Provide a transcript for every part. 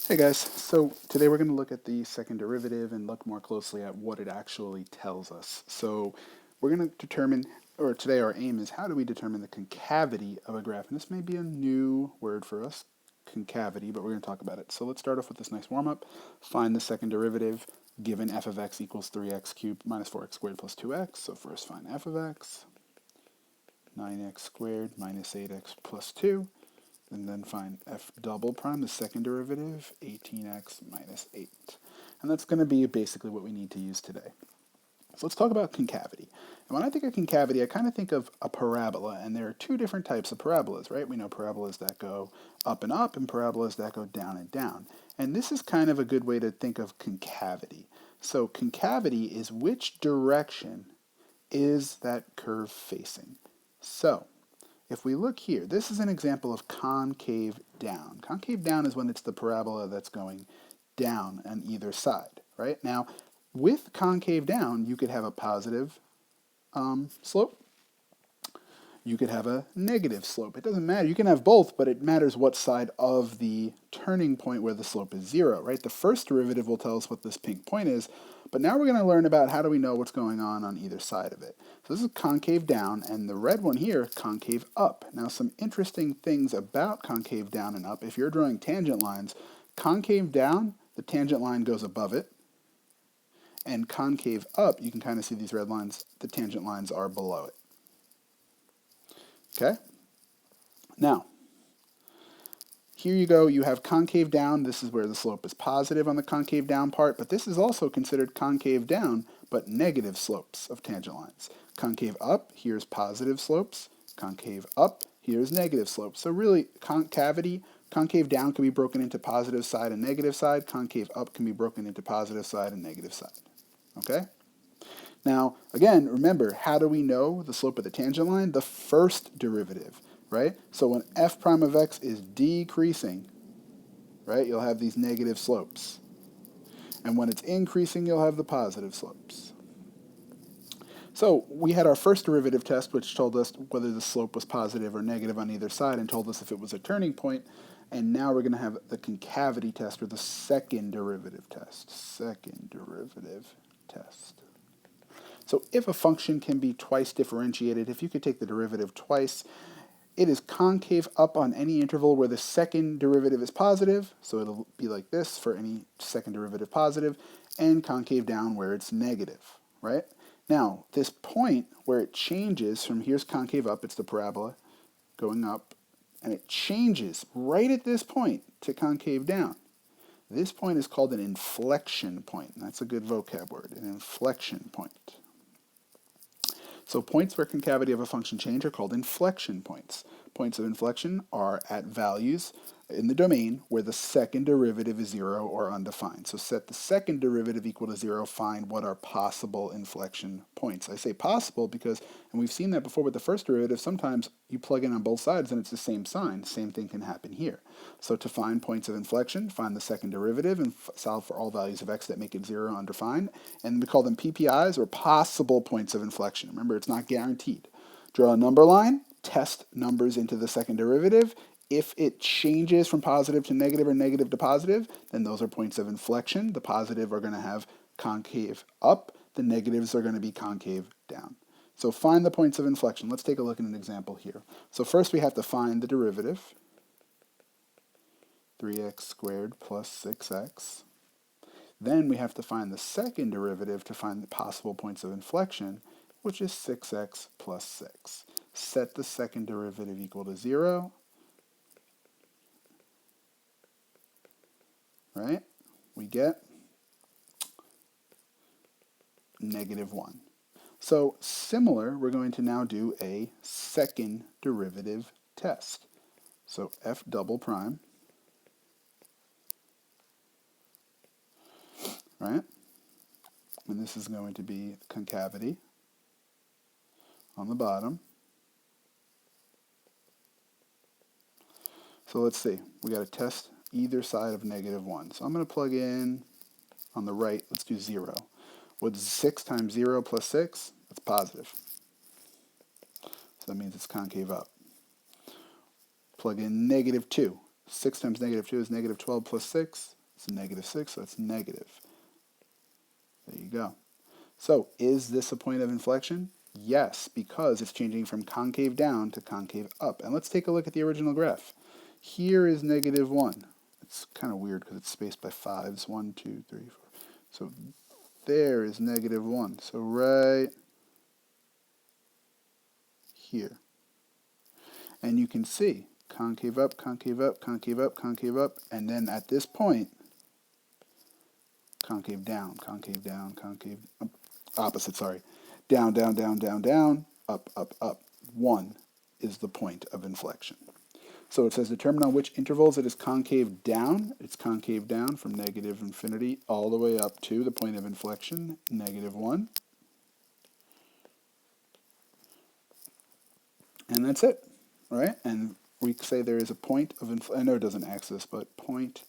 Hey guys, so today we're going to look at the second derivative and look more closely at what it actually tells us. So we're going to determine, or today our aim is how do we determine the concavity of a graph? And this may be a new word for us, concavity, but we're going to talk about it. So let's start off with this nice warm-up. Find the second derivative given f of x equals 3x cubed minus 4x squared plus 2x. So first find f of x, 9x squared minus 8x plus 2. And then find f double prime, the second derivative, 18x minus 8. And that's going to be basically what we need to use today. So let's talk about concavity. And when I think of concavity, I kind of think of a parabola, and there are two different types of parabolas, right? We know parabolas that go up and parabolas that go down and down. And this is kind of a good way to think of concavity. So concavity is which direction is that curve facing? So if we look here, this is an example of concave down. Concave down is when it's the parabola that's going down on either side, right? Now, with concave down, you could have a positive slope. You could have a negative slope. It doesn't matter. You can have both, but it matters what side of the turning point where the slope is 0, right? The first derivative will tell us what this pink point is, but now we're going to learn about how do we know what's going on either side of it. So this is concave down, and the red one here, concave up. Now some interesting things about concave down and up. If you're drawing tangent lines, concave down, the tangent line goes above it, and concave up, you can kind of see these red lines, the tangent lines are below it. Okay? Now, here you go, you have concave down. This is where the slope is positive on the concave down part, but this is also considered concave down, but negative slopes of tangent lines. Concave up, here's positive slopes. Concave up, here's negative slopes. So really, concave down can be broken into positive side and negative side. Concave up can be broken into positive side and negative side. Okay? Now, again, remember, how do we know the slope of the tangent line? The first derivative, right? So when f prime of x is decreasing, right, you'll have these negative slopes. And when it's increasing, you'll have the positive slopes. So we had our first derivative test, which told us whether the slope was positive or negative on either side and told us if it was a turning point. And now we're going to have the concavity test, or the second derivative test. Second derivative test. So if a function can be twice differentiated, if you could take the derivative twice, it is concave up on any interval where the second derivative is positive, so it'll be like this for any second derivative positive, and concave down where it's negative, right? Now, this point where it changes from here's concave up, it's the parabola going up, and it changes right at this point to concave down. This point is called an inflection point. That's a good vocab word, an inflection point. So points where concavity of a function change are called inflection points. Points of inflection are at values in the domain where the second derivative is 0 or undefined. So set the second derivative equal to 0, find what are possible inflection points. I say possible because, and we've seen that before with the first derivative, sometimes you plug in on both sides and it's the same sign. Same thing can happen here. So to find points of inflection, find the second derivative and solve for all values of x that make it 0 undefined. And we call them PPIs, or possible points of inflection. Remember, it's not guaranteed. Draw a number line, test numbers into the second derivative. If it changes from positive to negative or negative to positive, then those are points of inflection. The positive are going to have concave up. The negatives are going to be concave down. So find the points of inflection. Let's take a look at an example here. So first we have to find the derivative. 3x squared plus 6x. Then we have to find the second derivative to find the possible points of inflection, which is 6x plus 6. Set the second derivative equal to 0. Right? We get negative 1. So similar, we're going to now do a second derivative test. So f double prime, right? And this is going to be concavity on the bottom. So let's see, we got to test either side of negative 1. So I'm going to plug in on the right, let's do 0. What's 6 times 0 plus 6? That's positive. So that means it's concave up. Plug in negative 2. 6 times negative 2 is negative 12 plus 6. It's negative 6, so it's negative. There you go. So is this a point of inflection? Yes, because it's changing from concave down to concave up. And let's take a look at the original graph. Here is negative 1. It's kind of weird because it's spaced by 5s. 1, 2, 3, 4. So there is negative 1. So right here. And you can see concave up, concave up, concave up, concave up. And then at this point, concave down, concave down, concave, opposite, sorry. Down, down, down, down, down, up, up, up. 1 is the point of inflection. So it says determine on which intervals it is concave down. It's concave down from negative infinity all the way up to the point of inflection, negative 1. And that's it, right? And we say there is a point of inflection. I know it doesn't access, but point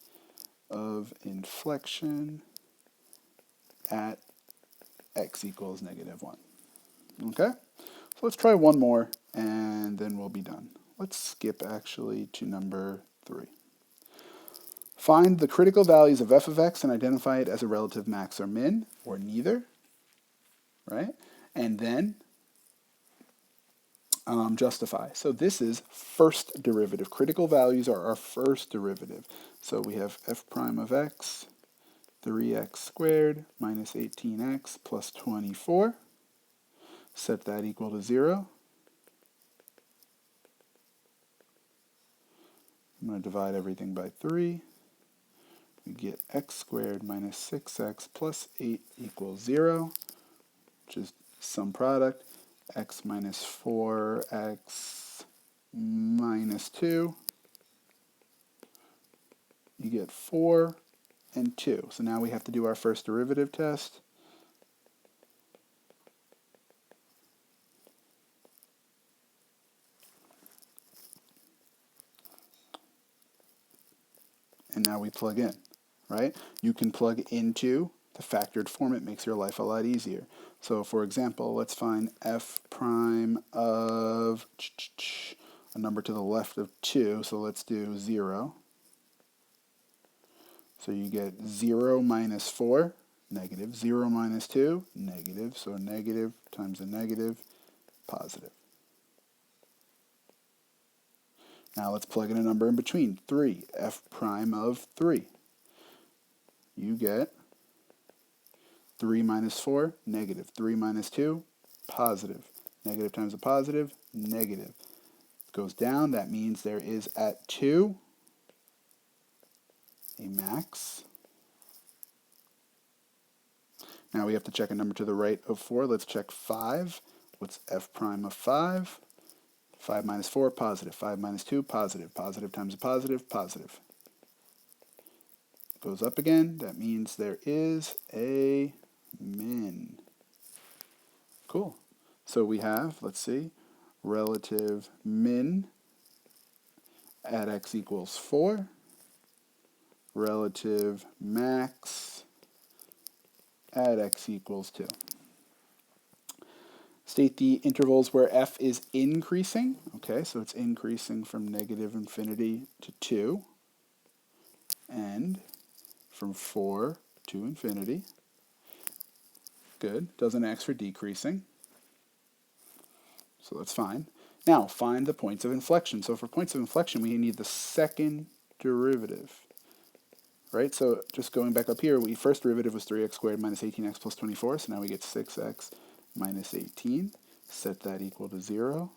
of inflection at x equals negative 1. Okay? So let's try one more, and then we'll be done. Let's skip actually to number 3. Find the critical values of f of x and identify it as a relative max or min, or neither, right? And then justify. So this is first derivative. Critical values are our first derivative. So we have f prime of x, 3x squared minus 18x plus 24. Set that equal to 0. I'm going to divide everything by 3. We get x squared minus 6x plus 8 equals 0, which is sum product. X minus 4x minus 2. You get 4 and 2. So now we have to do our first derivative test. And now we plug in, right? You can plug into the factored form. It makes your life a lot easier. So for example, let's find f prime of a number to the left of 2. So let's do 0. So you get 0 minus 4, negative. 0 minus 2, negative. So negative times a negative, positive. Now let's plug in a number in between, 3, f prime of 3. You get 3 minus 4, negative. 3 minus 2, positive. Negative times a positive, negative. It goes down. That means there is at 2 a max. Now we have to check a number to the right of 4. Let's check 5. What's f prime of 5? 5 minus 4, positive. 5 minus 2, positive. Positive times a positive, positive. It goes up again. That means there is a min. Cool. So we have, let's see, relative min at x equals 4. Relative max at x equals 2. State the intervals where f is increasing. Okay, so it's increasing from negative infinity to 2 and from 4 to infinity. Good. Doesn't ask for decreasing. So that's fine. Now, find the points of inflection. So for points of inflection, we need the second derivative. Right? So just going back up here, first derivative was 3x squared minus 18x plus 24. So now we get 6x minus 18. Set that equal to 0. I'm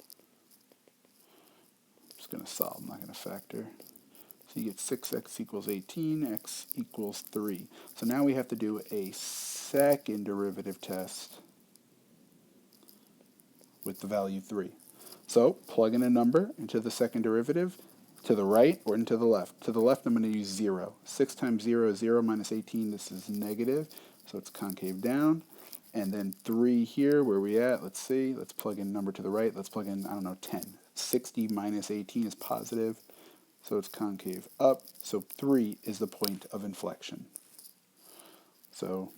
just going to solve. I'm not going to factor. So you get 6x equals 18, x equals 3. So now we have to do a second derivative test with the value 3. So plug in a number into the second derivative, to the right or into the left. To the left, I'm going to use 0. 6 times 0 is 0 minus 18. This is negative, so it's concave down. And then 3 here, where we at? Let's see. Let's plug in a number to the right. Let's plug in, 10. 60 minus 18 is positive, so it's concave up. So 3 is the point of inflection. So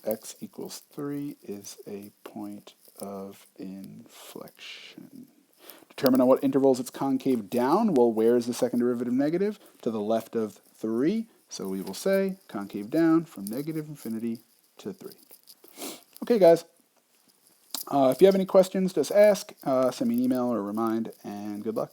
x equals 3 is a point of inflection. determine on what intervals it's concave down. Well, where is the second derivative negative? To the left of 3. So we will say concave down from negative infinity to 3. Okay, guys. If you have any questions, just ask, send me an email or remind, and good luck.